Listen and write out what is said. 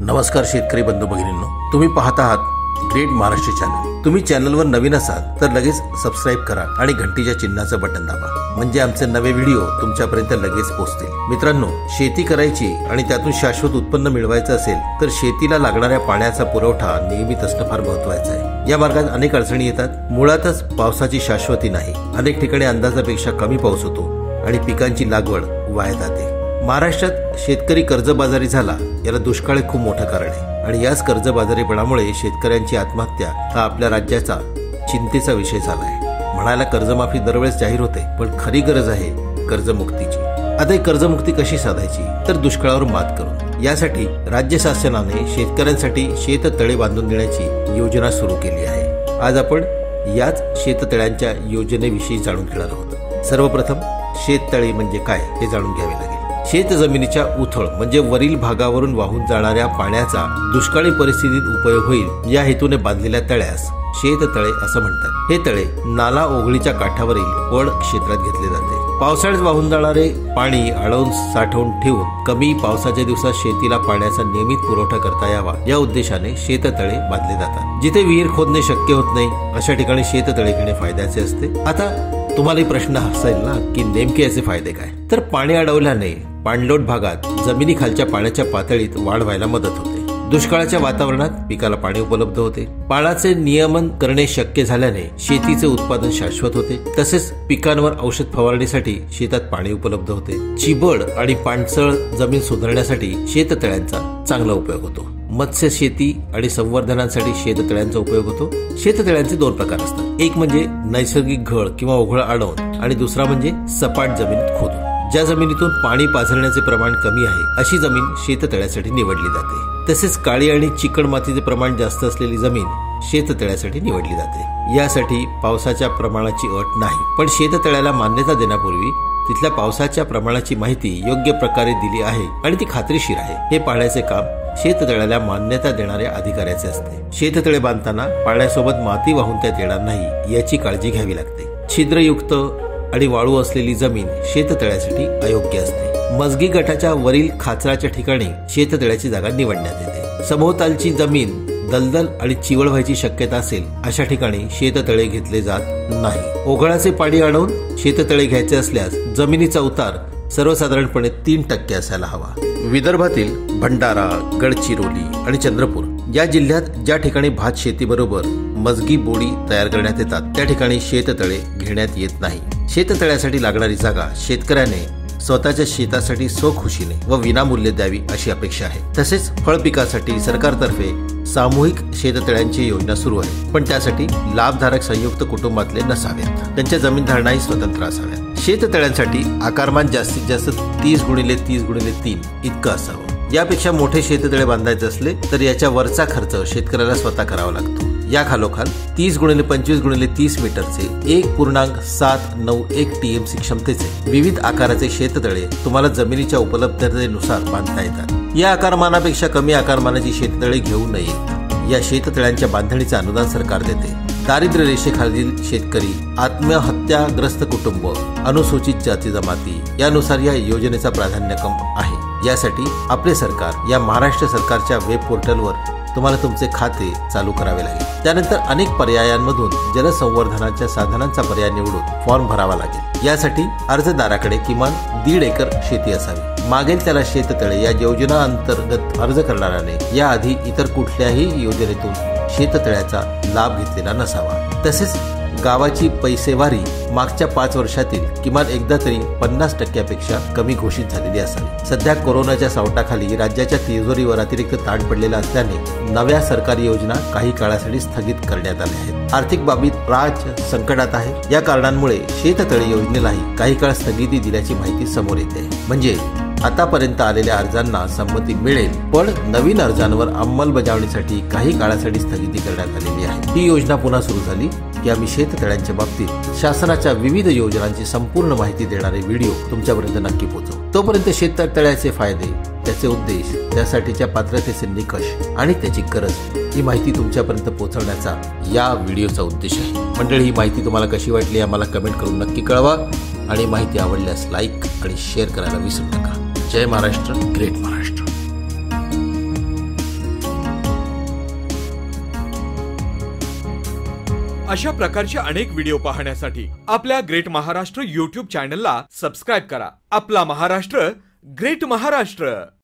नमस्कार शेतकरी बंधू भगिनींनो, तुम्ही पाहत आहात ग्रेट महाराष्ट्र चॅनल। तुम्ही चॅनलवर नवीन असाल तर लगेच सबस्क्राइब करा आणि घंटीच्या चिन्हाचं बटन दाबा, म्हणजे आमचे नवे व्हिडिओ तुमच्यापर्यंत लगेच पोहोचतील। मित्रांनो, शेती करायची आणि त्यातून शाश्वत उत्पन्न मिळवायचं असेल तर शेतीला लागणाऱ्या पाण्याचा पुरवठा नियमित असणं फार महत्त्वाचं आहे। या मार्गात अनेक अडचणी येतात। मुळातच पावसाची शाश्वती नाही, अनेक ठिकाणी अंदाजापेक्षा कमी पाऊस होतो आणि पिकांची लागवड वाया जाते। महाराष्ट्रात शेतकरी कर्जबाजारी झाला, याला दुष्काळ खूप मोठं कारण आहे आणि याच कर्जबाजारीपणामुळे शेतकऱ्यांची आत्महत्या हा आपल्या राज्याचा चिंतेचा विषय झाला आहे। म्हणायला कर्जमाफी दरवेळेस जाहीर होते, पण खरी गरज आहे कर्जमुक्तीची। आता ही कर्जमुक्ती कशी साधायची तर दुष्काळावर मात करून। यासाठी राज्य शासनाने शेतकऱ्यांसाठी शेततळे बांधून देण्याची योजना सुरू केली आहे। आज आपण याच शेततळ्यांच्या योजनेविषयी जाणून घेणार आहोत। सर्वप्रथम शेततळे म्हणजे काय हे जाणून घ्यावे लागेल। शेत जमिनीच्या उथळ म्हणजे वरील भागावरून वाहून जाणाऱ्या पाण्याचा दुष्काळी परिस्थितीत उपयोग होईल या हेतूने बांधलेल्या तळ्यास शेततळे असं म्हणतात। हे तळे नाला ओघळीच्या काठावरील वन क्षेत्रात घेतले जाते। पावसाळ्यात वाहून जाणारे पाणी अडवून साठवून ठेवून कमी पावसाच्या दिवसात शेतीला पाण्याचा नियमित पुरवठा करता यावा या उद्देशाने शेततळे बांधले जातात। जिथे विहीर खोदणे शक्य होत नाही अशा ठिकाणी शेततळे घेणे फायद्याचे असते। आता तुम्हाला प्रश्न असेल ना की नेमके याचे फायदे काय, तर पाणी अडवल्याने पाणलोट भागात जमिनीखालच्या पाण्याच्या पातळीत वाढ व्हायला मदत होते। दुष्काळाच्या वातावरणात पिकाला पाणी उपलब्ध होते। पाण्याचे नियमन करणे शक्य झाल्याने शेतीचे उत्पादन शाश्वत होते। तसेच पिकांवर औषध फवारणीसाठी शेतात पाणी उपलब्ध होते। चिबड आणि पाणसळ जमीन सुधारण्यासाठी शेततळ्यांचा चांगला उपयोग होतो। मत्स्य शेती आणि संवर्धनासाठी शेततळ्यांचा उपयोग होतो। शेततळ्यांचे दोन प्रकार असतात, एक म्हणजे नैसर्गिक घळ किंवा ओघळ अडवून आणि दुसरा म्हणजे सपाट जमिनीत खोदून। ज्या जमिनीतून पाणी पाझरण्याचे प्रमाण कमी आहे अशी जमीन शेततळ्यासाठी निवडली जाते। तसेच काळी आणि चिकण मातीचे प्रमाण जास्त असलेली जमीन शेततळ्यासाठी निवडली जाते। यासाठी पावसाच्या प्रमाणाची अट नाही, पण शेततळ्याला मान्यता देण्यापूर्वी तिथल्या पावसाच्या प्रमाणाची माहिती योग्य प्रकारे दिली आहे आणि ती खात्रीशीर आहे हे पाहण्याचे काम शेततळ्याला मान्यता देणाऱ्या अधिकाऱ्याचे असते। शेततळे बांधताना पाण्यासोबत माती वाहून त्यात येणार नाही याची काळजी घ्यावी लागते। छिद्रयुक्त आणि वाळू असलेली जमीन शेततळ्यासाठी अयोग्य असते। मजगी गटाच्या वरील खाचराच्या ठिकाणी शेततळ्याची जागा निवडण्यात येते। सभोवतालची जमीन दलदल आणि चिवळ व्हायची शक्यता असेल अशा ठिकाणी शेततळे घेतले जात नाही। ओघळाचे पाणी अडवून शेततळे घ्यायचे असल्यास जमिनीचा उतार सर्वसाधारणपणे 3% असायला हवा। विदर्भातील भंडारा, गडचिरोली आणि चंद्रपूर या जिल्ह्यात ज्या ठिकाणी भात शेतीबरोबर मजगी बोडी तयार करण्यात येतात त्या ठिकाणी शेततळे घेण्यात येत नाही। शेततळ्यासाठी लागणारी जागा शेतकऱ्याने स्वतःच्या शेतासाठी स्वखुशीने व विनामूल्य द्यावी अशी अपेक्षा आहे। तसेच फळ पिकासाठी सरकारतर्फे सामूहिक शेततळ्यांची योजना सुरू आहे, पण त्यासाठी लाभधारक संयुक्त कुटुंबातले नसावेत। त्यांच्या जमीनधारणाही स्वतंत्र असाव्यात। शेततळ्यांसाठी आकारमान जास्तीत जास्त 30x30x3 इतकं असावं। यापेक्षा मोठे शेततळे बांधायचे असले तर याच्या वरचा खर्च शेतकऱ्याला स्वतः करावा लागतो। या खालोखाल 30x25x30 मीटरचे 1.791 TMC क्षमतेचे विविध आकाराचे शेततळे तुम्हाला जमिनीच्या उपलब्धतेनुसार बांधता येतात। या आकारमानापेक्षा कमी आकारमानाची शेततळे घेऊ नयेत। या शेततळ्यांच्या बांधणीचे अनुदान सरकार देते। दारिद्र्य रेषेखालील शेतकरी, आत्महत्याग्रस्त कुटुंब, अनुसूचित जाती जमाती यानुसार या योजनेचा प्राधान्यक्रम आहे। यासाठी आपले सरकार या महाराष्ट्र सरकारच्या वेब पोर्टलवर तुम्हाला तुमचे खाते चालू करावे लागेल। त्यानंतर अनेक पर्यायांमधून जलसंवर्धनाच्या साधनांचा पर्याय निवडून फॉर्म भरावा लागेल। यासाठी अर्जदाराकडे किमान 1.5 एकर शेती असावी। मागेल त्याला शेततळे या योजना अंतर्गत अर्ज करणाऱ्याने याआधी इतर कुठल्याही योजनेतून शेततळ्याचा लाभ घेतलेला नसावा। तसेच गावाची पैसेवारी मागच्या 5 वर्षातील किमान एकदा तरी 50% कमी घोषित झालेली असावी। सध्या कोरोनाच्या सावटाखाली राज्याच्या तिजोरीवर अतिरिक्त ताण पडलेला असल्याने नव्या सरकारी योजना काही काळासाठी स्थगित करण्यात आल्या आहेत। आर्थिक बाबतीत राज्य संकटात आहे। या कारणांमुळे शेततळे योजनेलाही काही काळ स्थगिती दिल्याची माहिती समोर येते। म्हणजे आतापर्यंत आलेल्या अर्जांना संमती मिळेल, पण नवीन अर्जांवर अंमलबजावणीसाठी काही काळासाठी स्थगिती करण्यात आलेली आहे। ही योजना पुन्हा सुरू झाली की आम्ही शेततळ्यांच्या बाबतीत शासनाच्या विविध योजनांची संपूर्ण माहिती देणारे व्हिडिओ तुमच्यापर्यंत नक्की पोहोचवू। तोपर्यंत शेततळ्याचे फायदे, त्याचे उद्देश, त्यासाठीच्या पात्रतेचे निकष आणि त्याची गरज ही माहिती तुमच्यापर्यंत पोहोचवण्याचा या व्हिडिओचा उद्देश आहे। मंडळी, ही माहिती तुम्हाला कशी वाटली आम्हाला कमेंट करून नक्की कळवा आणि माहिती आवडल्यास लाईक आणि शेअर करायला विसरू नका। जय महाराष्ट्र, ग्रेट महाराष्ट्र। अशा प्रकारचे अनेक व्हिडिओ पाहण्यासाठी आपल्या ग्रेट महाराष्ट्र YouTube चॅनलला सबस्क्राईब करा. आपला महाराष्ट्र, ग्रेट महाराष्ट्र.